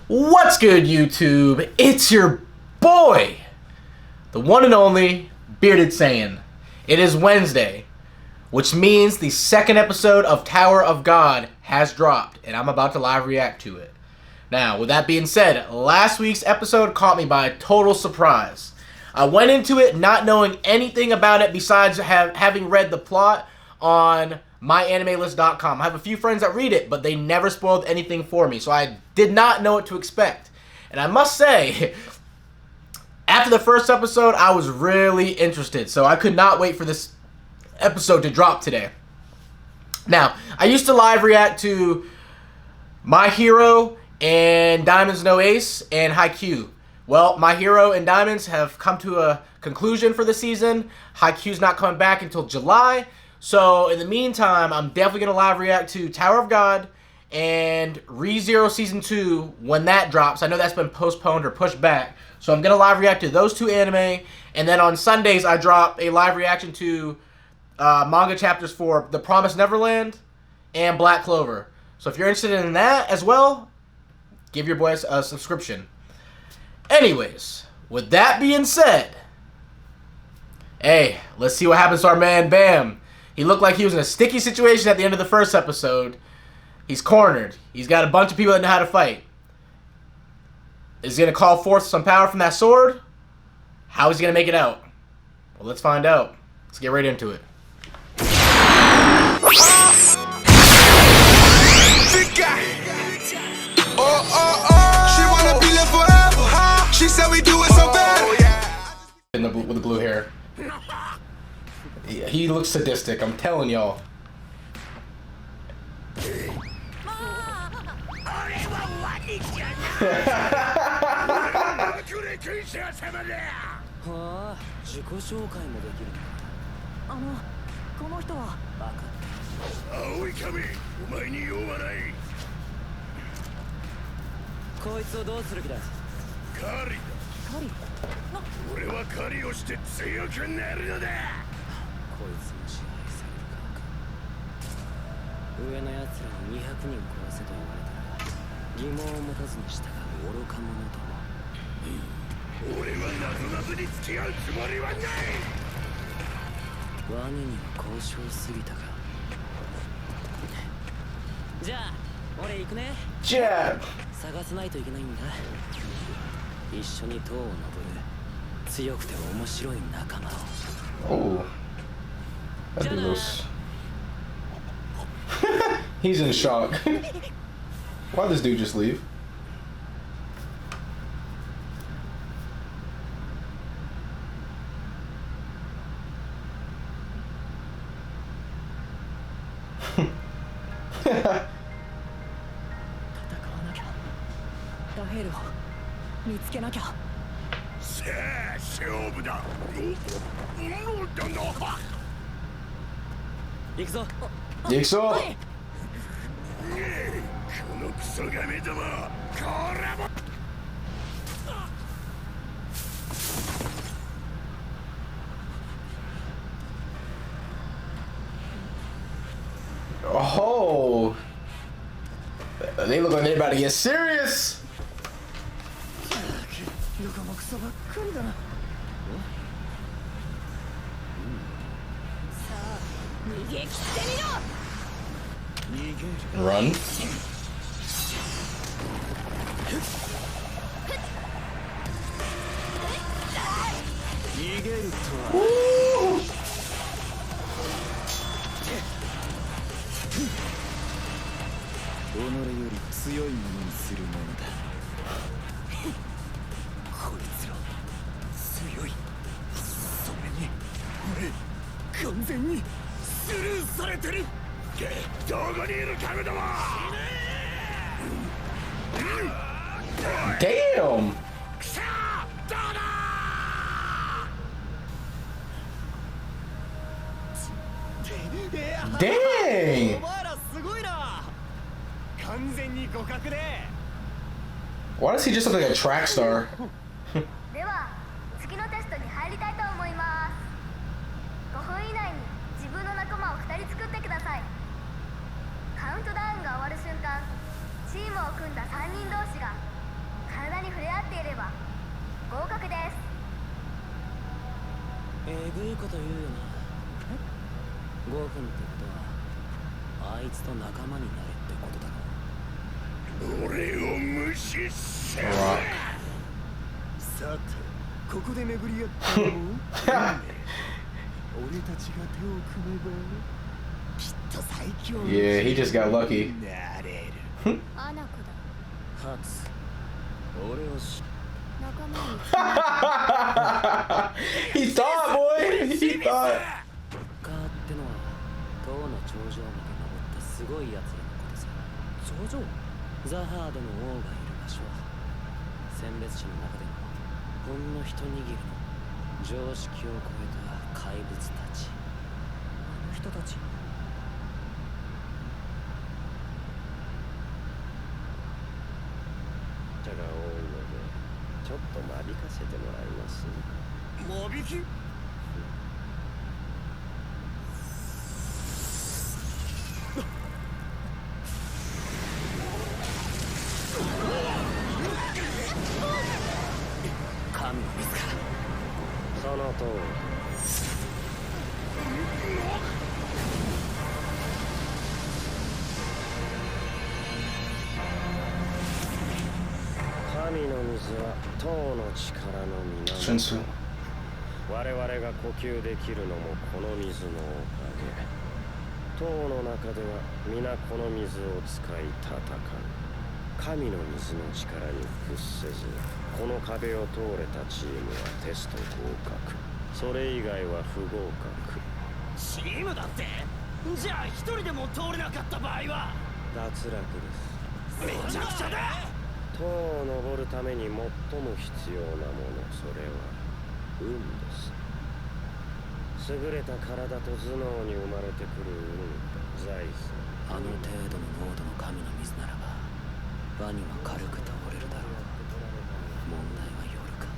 What's good, YouTube? It's your boy, the one and only Bearded Saiyan. It is Wednesday, which means the second episode of Tower of God has dropped, and I'm about to live react to it. Now, with that being said, last week's episode caught me by total surprise. I went into it not knowing anything about it besides having read the plot on myanimelist.com. I have a few friends that read it, but they never spoiled anything for me, so I did not know what to expect. And I must say, after the first episode, I was really interested, so I could not wait for this episode to drop today. Now, I used to live react to My Hero and Diamonds No Ace and Haikyuu. Well, My Hero and Diamonds have come to a conclusion for the season. Haikyuu's not coming back until July. So, in the meantime, I'm definitely going to live react to Tower of God and ReZero Season 2 when that drops. I know that's been postponed or pushed back. So, I'm going to live react to those two anime. And then on Sundays, I drop a live reaction to manga chapters for The Promised Neverland and Black Clover. So, if you're interested in that as well, give your boy a subscription. Anyways, with that being said, hey, let's see what happens to our man Bam. He looked like he was in a sticky situation at the end of the first episode. He's cornered. He's got a bunch of people that know how to fight. Is he going to call forth some power from that sword? How is he going to make it out? Well, let's find out. Let's get right into it. She wanna be lived forever. She said we do it so bad. With the blue hair. He looks sadistic, I'm telling y'all. Jab. 探さないといけないんだ。一緒に塔を登る強くて面白い仲間を。 Oh, that'd be loose. He's in shock. Why'd this dude just leave? Jigsaw! Oh! They look like they're about to get serious! Run. Woo! Damn! Dang! Why does he just look like a track star? では次のテストに入りたいと思います。5分以内に自分の仲間を2人作ってください。カウントダウンが終わる瞬間、チームを組んだ3人同士が渋いこと言うよな。5分ってことはあいつと仲間になれってことだろ。俺を無視せろ。さてここで巡り合ったのも俺たちが手を組めばきっと最強の Yeah, he just got lucky. なれる。アナコだ。ハツ、俺を知っ仲間に He thought, boy. He thought. かってのは塔の頂上まで登ったすごい奴らのことさ。頂上？ザハードの王がいる場所。選別者の中でもほんの一握りの常識を超えた怪物たち。あの人たち。が多いのでちょっと間引かせてもらいます。間引き？神の水か。その通り。神の水は塔の力の源。Shinsu. 我々が呼吸できるのもこの水のおかげ。塔の中では皆この水を使い戦う。神の水の力に屈せずこの壁を通れたチームはテスト合格。それ以外は不合格。チームだって？じゃあ一人でも通れなかった場合は脱落です。めちゃくちゃだ。塔を登るために最も必要なもの、それは運です。優れた体と頭脳に生まれてくる運、財産。あの程度の濃度の神の水ならばワニは軽く倒れるだろう。問題は夜か。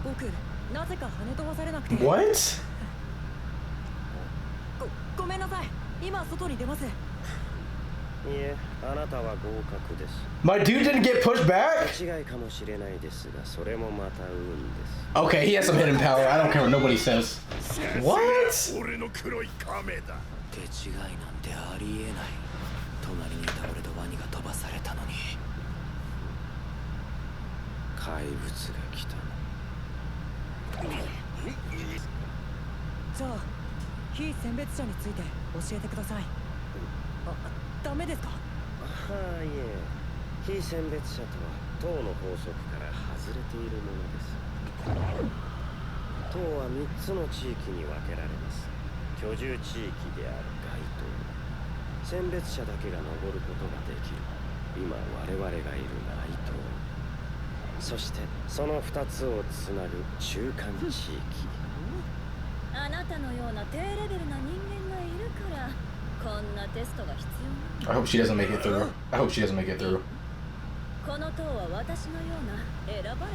僕なぜか跳ね飛ばされなくて。 What? ごめんなさい。今外に出ます。いえ、あなたは合格です。 My dude didn't get pushed back? 違いかもしれないですが、それもまた運です。 Okay, he has some hidden power. I don't care what nobody says. What? 俺の黒い亀だ。手違いなんてありえない。隣にいた俺とワニが飛ばされたのに。怪物が来た。じゃあ非選別者について教えてください。ダメですか？はいえ、非選別者とは塔の法則から外れているものです。塔は3つの地域に分けられます。居住地域である街灯、選別者だけが登ることができる今我々がいる街灯、そしてその2つをつなぐ中間地域。あなたのような低レベルな人間がいるからこんなテストが必要な I hope she doesn't make it through. I hope she doesn't make it through. この塔は私のような選ばれ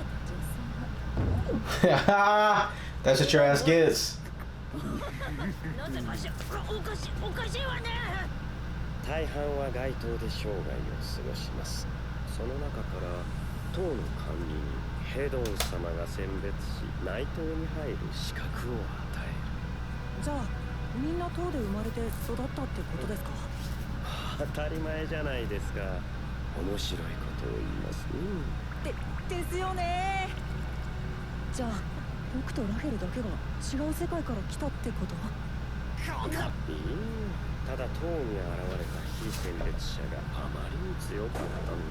たThat's what your ass gets. 女性なぜおかしいわね。大半は街頭で生涯を過ごします。その中から塔の管理人ヘドン様が選別し内藤に入る資格を与える。じゃあみんな塔で生まれて育ったってことですか？当たり前じゃないですか。面白いことを言いますね。ですよね。じゃあ僕とラフェルだけが違う世界から来たってこと？ただ塔に現れた非選別者があまりに強かったんだ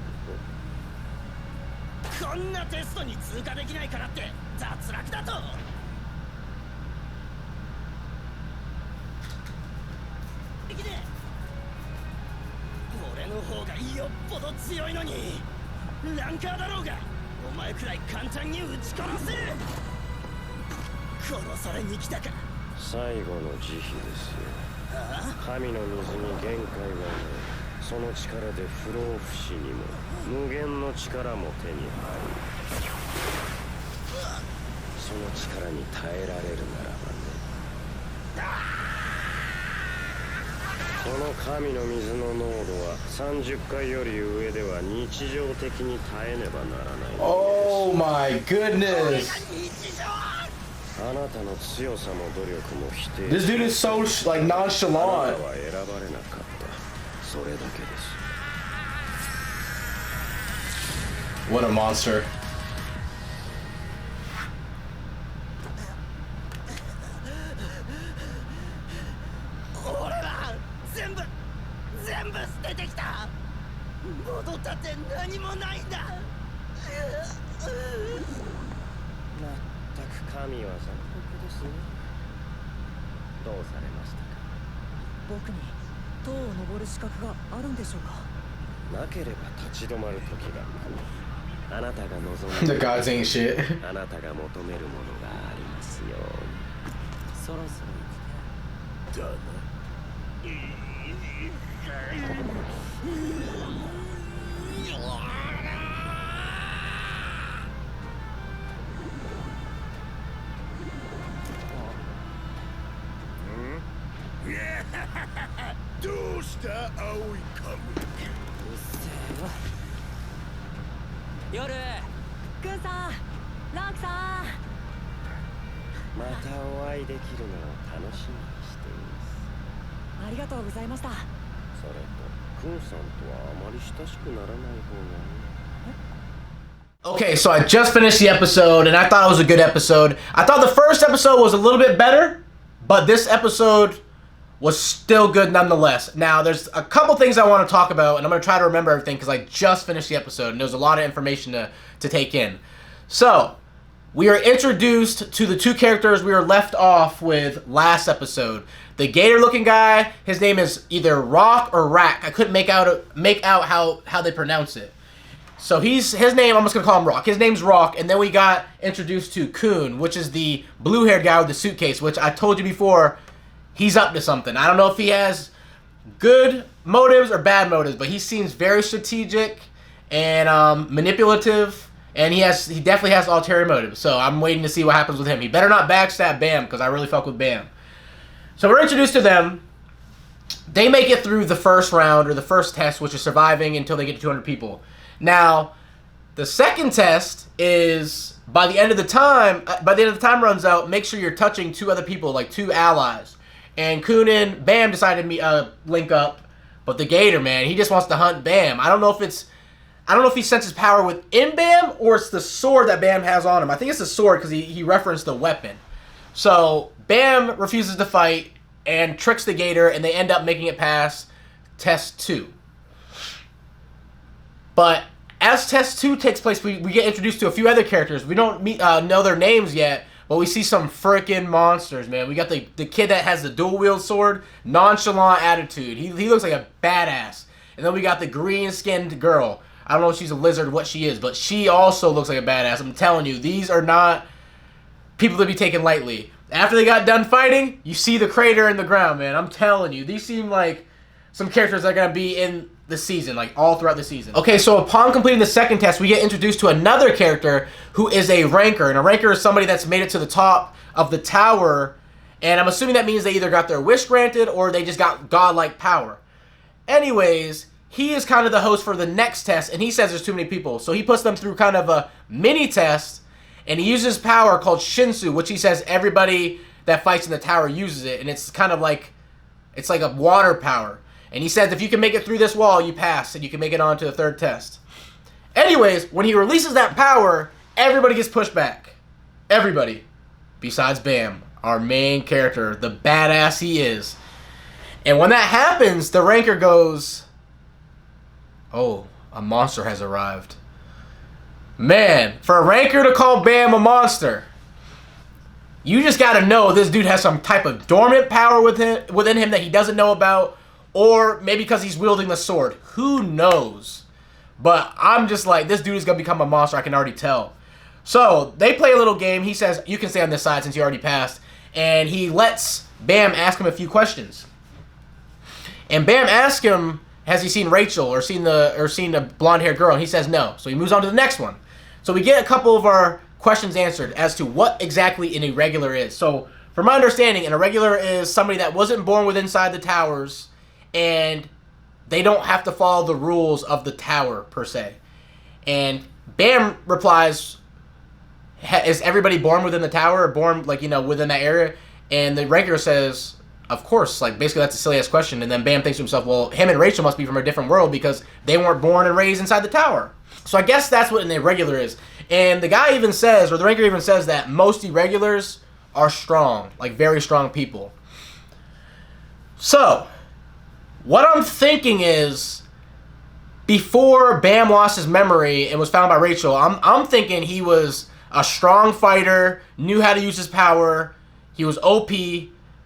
と。こんなテストに通過できないからって脱落だと。俺の方がよっぽど強いのにランカーだろうがお前くらい簡単に撃ち殺せ。殺されに来たか。最後の慈悲ですよ。神の水に限界はない。その力で不老不死にも無限の力も手に入る。その力に耐えられるならばね。この神の水の濃度は30回より上では日常的に耐えねばならない。Oh my goodness! 日常あなたの強さも努力も否定 This dude is so like あなた nonchalant. は選ばれなかったそれだけです What a monster. 俺は全部捨ててきた戻ったって何もないんだまったく神は残酷ですねどうされましたか僕に塔を登る資格があるんでしょうかなければ立ち止まる時が来るあなたが望む The gods ain't shit. あなたが求めるものがありますよそろそろ行くねだなどうした青い髪うっせえわ夜くんさんラークさんまたお会いできるのを楽しみにしていますありがとうございましたそれとクンさんとはあまり親しくならない方がいい Okay, so I just finished the episode, and I thought it was a good episode. I thought the first episode was a little bit better, but this episode was still good nonetheless. Now, there's a couple things I want to talk about, and I'm going to try to remember everything because I just finished the episode, and there's a lot of information to take in. So, we are introduced to the two characters we were left off with last episode. The gator-looking guy, his name is either Rock or Rack. I couldn't make out how they pronounce it. So his name, I'm just gonna call him Rock. His name's Rock, and then we got introduced to Kun, which is the blue-haired guy with the suitcase, which I told you before, he's up to something. I don't know if he has good motives or bad motives, but he seems very strategic and manipulative, and he definitely has ulterior motives. So I'm waiting to see what happens with him. He better not backstab Bam, because I really fuck with Bam. So we're introduced to them. They make it through the first round, or the first test, which is surviving until they get to 200 people. Now, the second test is by the end of the time runs out, make sure you're touching two other people, like two allies. And Kun and Bam decided to link up, but the Gator, man, he just wants to hunt Bam. I don't know if he senses power within Bam or it's the sword that Bam has on him. I think it's the sword because he referenced the weapon. So Bam refuses to fight and tricks the Gator, and they end up making it past test 2. But as test 2 takes place, we get introduced to a few other characters. We don't know their names yet, but we see some freaking monsters, man. We got the kid that has the dual-wield sword, nonchalant attitude. He looks like a badass. And then we got the green-skinned girl. I don't know if she's a lizard, what she is, but she also looks like a badass. I'm telling you, these are not people to be taken lightly. After they got done fighting, you see the crater in the ground, man. I'm telling you, these seem like some characters that are going to be in the season, like all throughout the season. Okay, so upon completing the second test, we get introduced to another character who is a ranker. And a ranker is somebody that's made it to the top of the tower. And I'm assuming that means they either got their wish granted or they just got godlike power. Anyways, he is kind of the host for the next test, and he says there's too many people. So he puts them through kind of a mini test, and he uses power called Shinsu, which he says everybody that fights in the tower uses it. And it's kind of like, it's like a water power. And he says if you can make it through this wall, you pass, and you can make it on to the third test. Anyways, when he releases that power, everybody gets pushed back. Everybody. Besides Bam, our main character, the badass he is. And when that happens, the ranker goes, oh, a monster has arrived. Man, for a ranker to call Bam a monster, you just gotta know this dude has some type of dormant power within him that he doesn't know about. Or maybe because he's wielding the sword. Who knows? But I'm just like, this dude is going to become a monster. I can already tell. So, they play a little game. He says, you can stay on this side since you already passed. And he lets Bam ask him a few questions. And Bam asks him, has he seen Rachel or seen the blonde-haired girl? And he says no. So he moves on to the next one. So we get a couple of our questions answered as to what exactly an irregular is. So, from my understanding, an irregular is somebody that wasn't born within inside the towers, and they don't have to follow the rules of the tower, per se. And Bam replies, is everybody born within the tower, or born, like, you know, within that area? And the ranker says, of course. Like, basically that's a silly ass question. And then Bam thinks to himself, well, him and Rachel must be from a different world because they weren't born and raised inside the tower. So I guess that's what an irregular is. And the guy even says, or the ranker even says, that most irregulars are strong, like very strong people. So what I'm thinking is, before Bam lost his memory and was found by Rachel, I'm thinking he was a strong fighter, knew how to use his power, he was OP,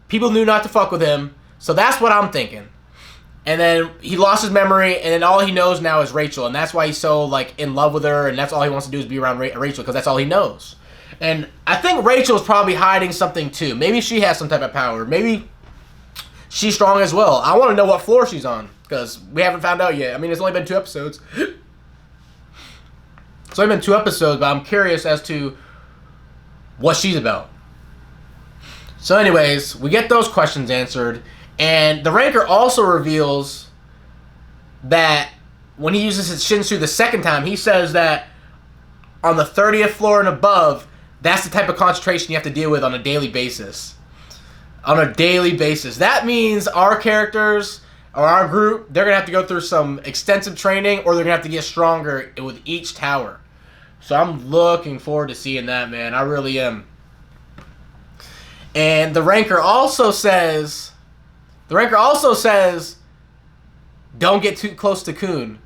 people knew not to fuck with him, so that's what I'm thinking. And then he lost his memory, and then all he knows now is Rachel, and that's why he's so, like, in love with her, and that's all he wants to do is be around Rachel, because that's all he knows. And I think Rachel's probably hiding something too. Maybe she has some type of power. Maybe she's strong as well. I want to know what floor she's on, because we haven't found out yet. I mean, it's only been 2 episodes. It's only been 2 episodes, but I'm curious as to what she's about. So anyways, we get those questions answered. And the ranker also reveals that when he uses his Shinsu the second time, he says that on the 30th floor and above, that's the type of concentration you have to deal with on a daily basis. On a daily basis. That means our characters, or our group, they're going to have to go through some extensive training, or they're going to have to get stronger with each tower. So I'm looking forward to seeing that, man. I really am. And the ranker also says, don't get too close to Khun.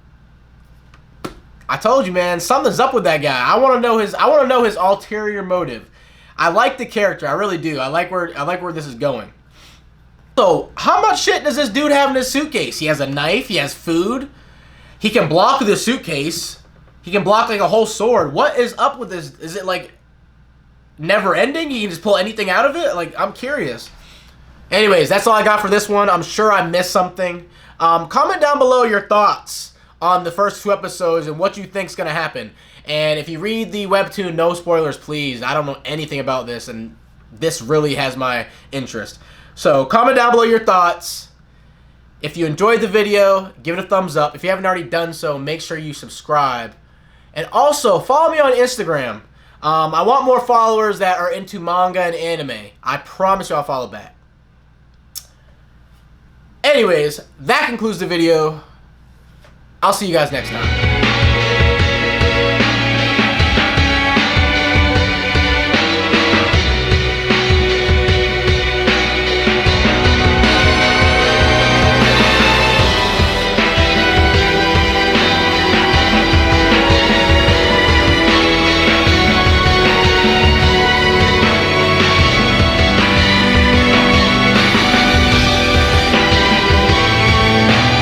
I told you, man, something's up with that guy. I want to know his ulterior motive. I like the character, I really do. I like where this is going. So, how much shit does this dude have in his suitcase? He has a knife, he has food, he can block with his suitcase, he can block like a whole sword. What is up with this? Is it like never ending? He can just pull anything out of it? Like, I'm curious. Anyways, that's all I got for this one. I'm sure I missed something. Comment down below your thoughts on the first 2 episodes and what you think's gonna happen. And if you read the webtoon, no spoilers, please. I don't know anything about this, and this really has my interest. So comment down below your thoughts. If you enjoyed the video, give it a thumbs up. If you haven't already done so, make sure you subscribe. And also, follow me on Instagram. I want more followers that are into manga and anime. I promise you I'll follow back. Anyways, that concludes the video. I'll see you guys next time.